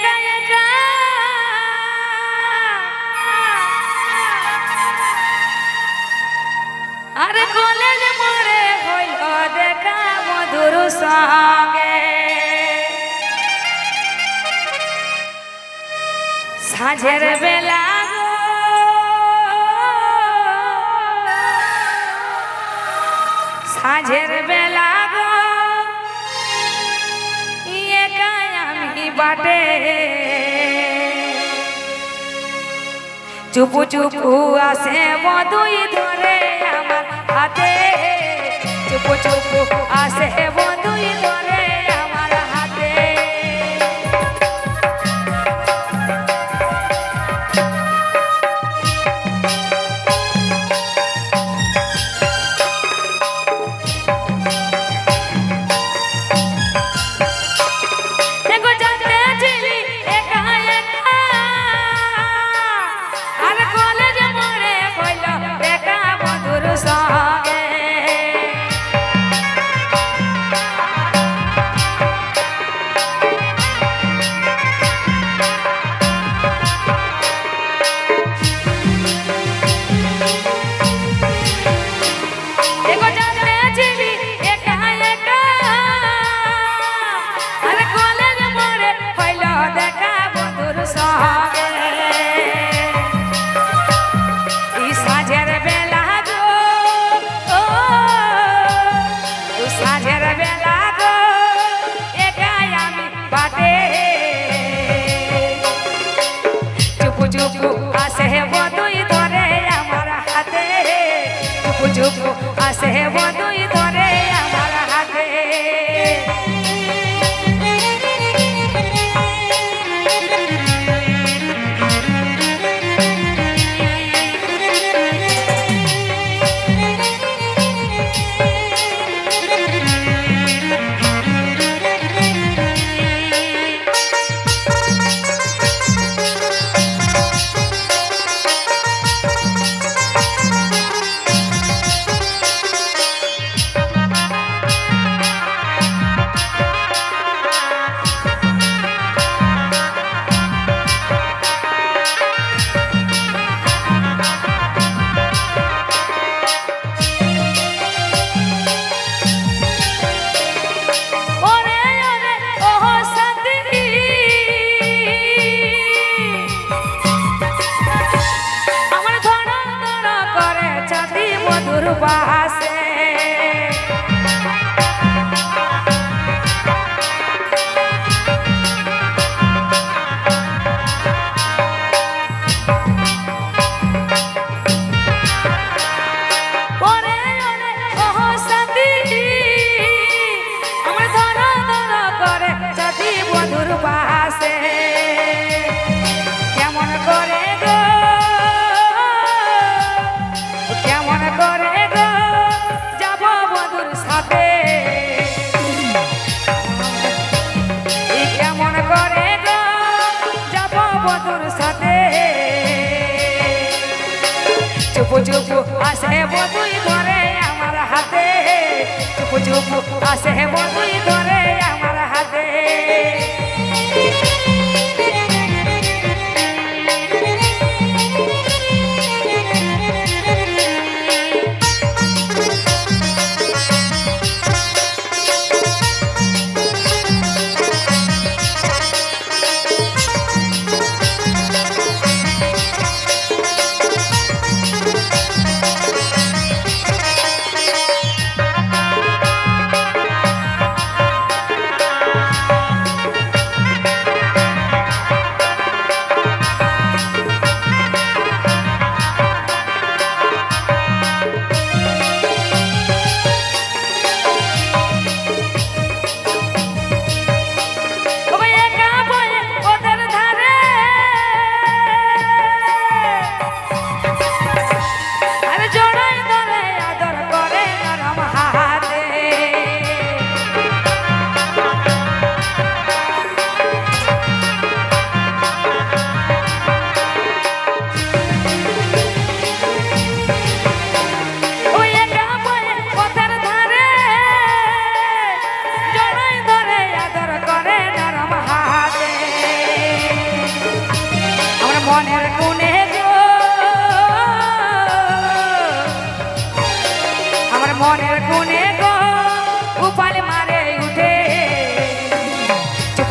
একা একা আরে কলেজ মোড়ে হইল দেখা মধুর সঙ্গে সাঁঝের বেলা সাঁঝের বেলা গো একা আমি বাটে চুপু চুপু আসে বধুই ধরে আমার হাতে চুপু চুপু আসে বধুই ধরে আমার হাতে চুপু আসে বধুই ধরে আমার হাতে চুপু চুপু আসে বধুই ধরে আমার হাতে বাসে আমার ধরা ধরা করে যদি মধুর বাসে কেমন করে গো কেমন করে যাব বধুর সাথে কেমন করে যাব বধুর সাথে চুপু চুপু আসে বধুই ধরে আমার হাতে চুপু চুপু আসে বধুই ধরে আমার হাতে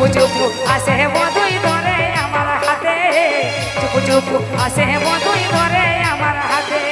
চুপু চুপু আসে বধুই ধরে আমার হাতে চুপু চুপু আসে বধুই ধরে আমার হাতে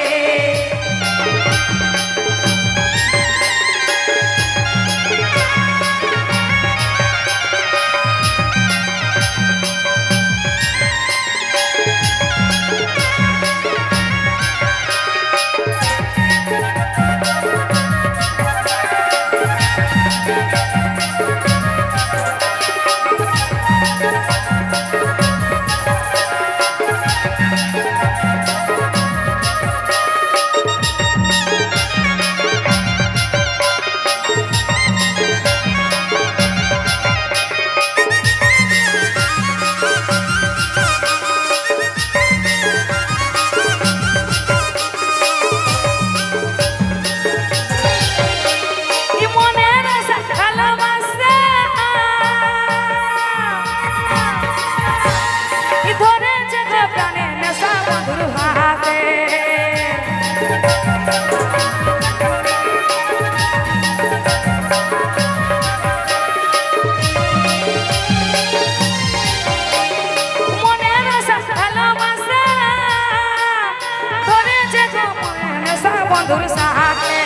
বন্ধুর সাথে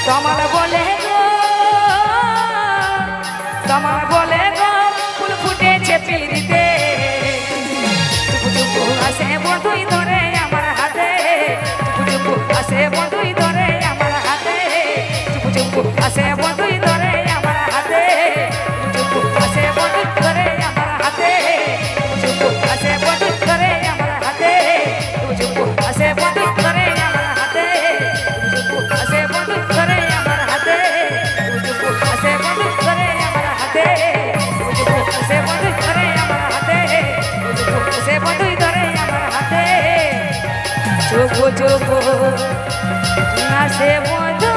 তোমার বলে গো তোমার বলে গো ফুল ফুটেছে পিড়িতে চুপু চুপু আসে বন্ধুই ধরে আমার হাতে চুপু চুপু আসে বন্ধুই ধরে আমার হাতে চুপু চুপু আসে বন্ধুই ধরে আমার হাতে চুপু চুপু আসে বন্ধুই ধরে আমার হাতে চুপু চুপু আসে বন্ধুই ধরে আমার হাতে চুপু চুপু আসে বন্ধুই ধরে আমার হাতে চুপু চুপু আসে বন্ধুই ধরে আমার হাতে চুপু চুপু আসে বন্ধুই ধরে আমার হাতে চুপু চুপু আসে বন্ধুই ধরে আমার হাতে চুপু চুপু আসে বন্ধুই ধরে আমার হাতে চুপু চুপু আসে বন্ধু